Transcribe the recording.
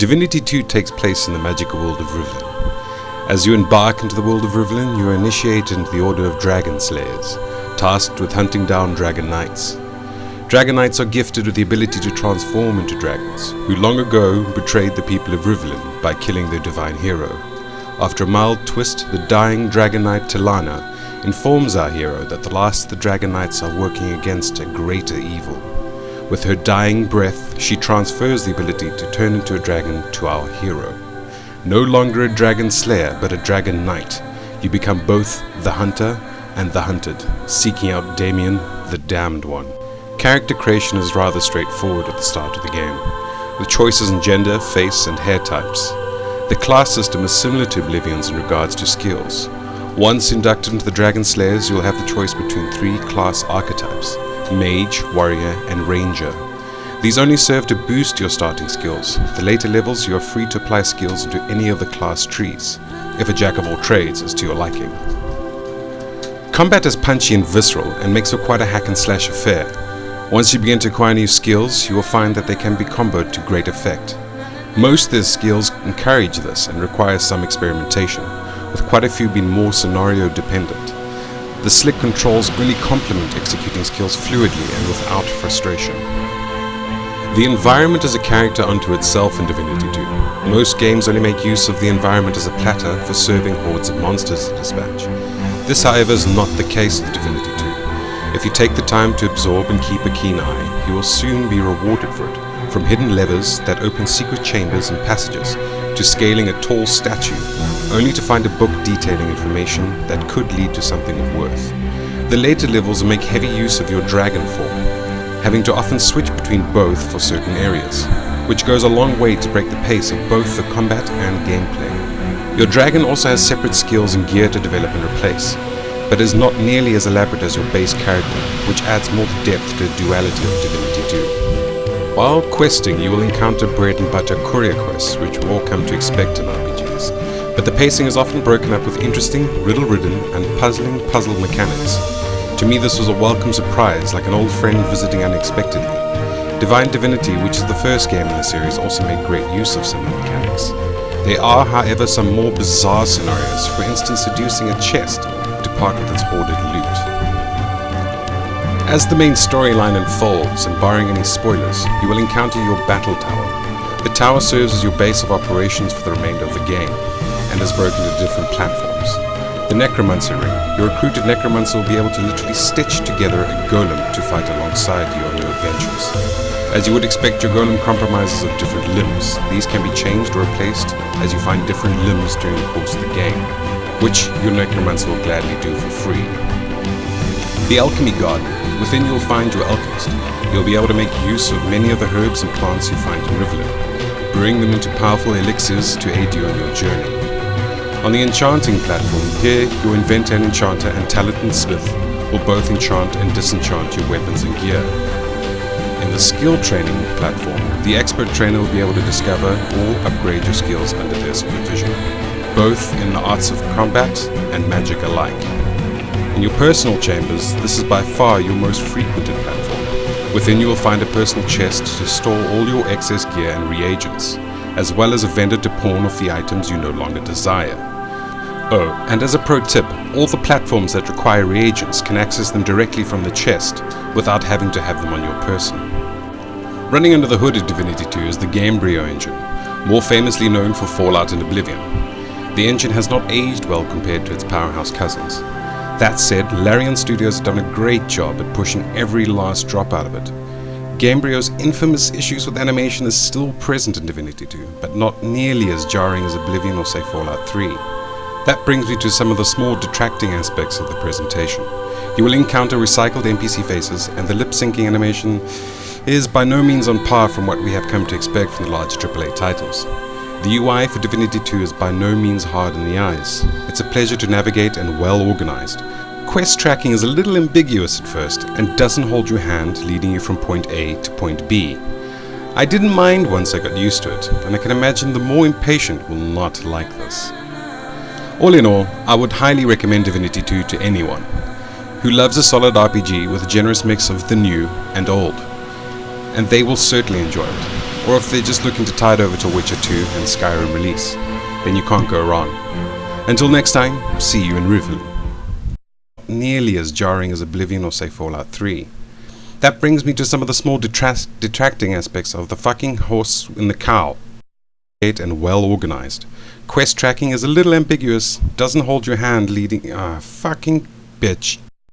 Divinity 2 takes place in the magical world of Rivlin. As you embark into the world of Rivlin, you are initiated into the Order of Dragon Slayers, tasked with hunting down Dragon Knights. Dragon Knights are gifted with the ability to transform into dragons, who long ago betrayed the people of Rivlin by killing their divine hero. After a mild twist, the dying Dragon Knight Tilana informs our hero that the last of the Dragon Knights are working against a greater evil. With her dying breath, she transfers the ability to turn into a dragon to our hero. No longer a dragon slayer, but a dragon knight, you become both the hunter and the hunted, seeking out Damien, the damned one. Character creation is rather straightforward at the start of the game, with choices in gender, face, and hair types. The class system is similar to Oblivion's in regards to skills. Once inducted into the Dragon Slayers, you will have the choice between 3 class archetypes: Mage, Warrior, and Ranger. These only serve to boost your starting skills. At the later levels, you are free to apply skills into any of the class trees, if a jack of all trades is to your liking. Combat is punchy and visceral, and makes for quite a hack and slash affair. Once you begin to acquire new skills, you will find that they can be comboed to great effect. Most of their skills encourage this and require some experimentation, with quite a few being more scenario dependent. The slick controls really complement executing skills fluidly and without frustration. The environment is a character unto itself in Divinity 2. Most games only make use of the environment as a platter for serving hordes of monsters to dispatch. This, however, is not the case with Divinity 2. If you take the time to absorb and keep a keen eye, you will soon be rewarded for it, from hidden levers that open secret chambers and passages, to scaling a tall statue, only to find a book detailing information that could lead to something of worth. The later levels make heavy use of your dragon form, having to often switch between both for certain areas, which goes a long way to break the pace of both the combat and gameplay. Your dragon also has separate skills and gear to develop and replace, but is not nearly as elaborate as your base character, which adds more depth to the duality of Divinity 2. While questing, you will encounter bread and butter courier quests, which we all come to expect in RPGs, but the pacing is often broken up with interesting, riddle-ridden, and puzzling puzzle mechanics. To me, this was a welcome surprise, like an old friend visiting unexpectedly. Divine Divinity, which is the first game in the series, also made great use of similar mechanics. There are, however, some more bizarre scenarios, for instance seducing a chest to part with its hoarded loot. As the main storyline unfolds, and barring any spoilers, you will encounter your battle tower. The tower serves as your base of operations for the remainder of the game, and is broken into different platforms. The Necromancer Ring. Your recruited Necromancer will be able to literally stitch together a golem to fight alongside you on your adventures. As you would expect, your golem compromises of different limbs. These can be changed or replaced as you find different limbs during the course of the game, which your Necromancer will gladly do for free. The Alchemy Garden. Within you'll find your alchemist. You'll be able to make use of many of the herbs and plants you find in Rivlin, brewing them into powerful elixirs to aid you on your journey. On the enchanting platform, here your inventor and enchanter and talented smith will both enchant and disenchant your weapons and gear. In the skill training platform, the expert trainer will be able to discover or upgrade your skills under their supervision, both in the arts of combat and magic alike. In your personal chambers, this is by far your most frequented platform. Within you will find a personal chest to store all your excess gear and reagents, as well as a vendor to pawn off the items you no longer desire. Oh, and as a pro tip, all the platforms that require reagents can access them directly from the chest without having to have them on your person. Running under the hood of Divinity 2 is the Gamebryo engine, more famously known for Fallout and Oblivion. The engine has not aged well compared to its powerhouse cousins. That said, Larian Studios have done a great job at pushing every last drop out of it. Gamebryo's infamous issues with animation is still present in Divinity 2, but not nearly as jarring as Oblivion or say Fallout 3. That brings me to some of the small detracting aspects of the presentation. You will encounter recycled NPC faces, and the lip-syncing animation is by no means on par from what we have come to expect from the large AAA titles. The UI for Divinity 2 is by no means hard in the eyes. It's a pleasure to navigate and well organized. Quest tracking is a little ambiguous at first and doesn't hold your hand, leading you from point A to point B. I didn't mind once I got used to it, and I can imagine the more impatient will not like this. All in all, I would highly recommend Divinity 2 to anyone who loves a solid RPG with a generous mix of the new and old, and they will certainly enjoy it. or if they're just looking to tide over to Witcher 2 and Skyrim release, then you can't go wrong. Until next time, see you in Rivalen. Nearly as jarring as Oblivion or say Fallout 3. That brings me to some of the small detracting aspects of the fucking horse and the cow. And well organized. Quest tracking is a little ambiguous, doesn't hold your hand leading. Fucking bitch.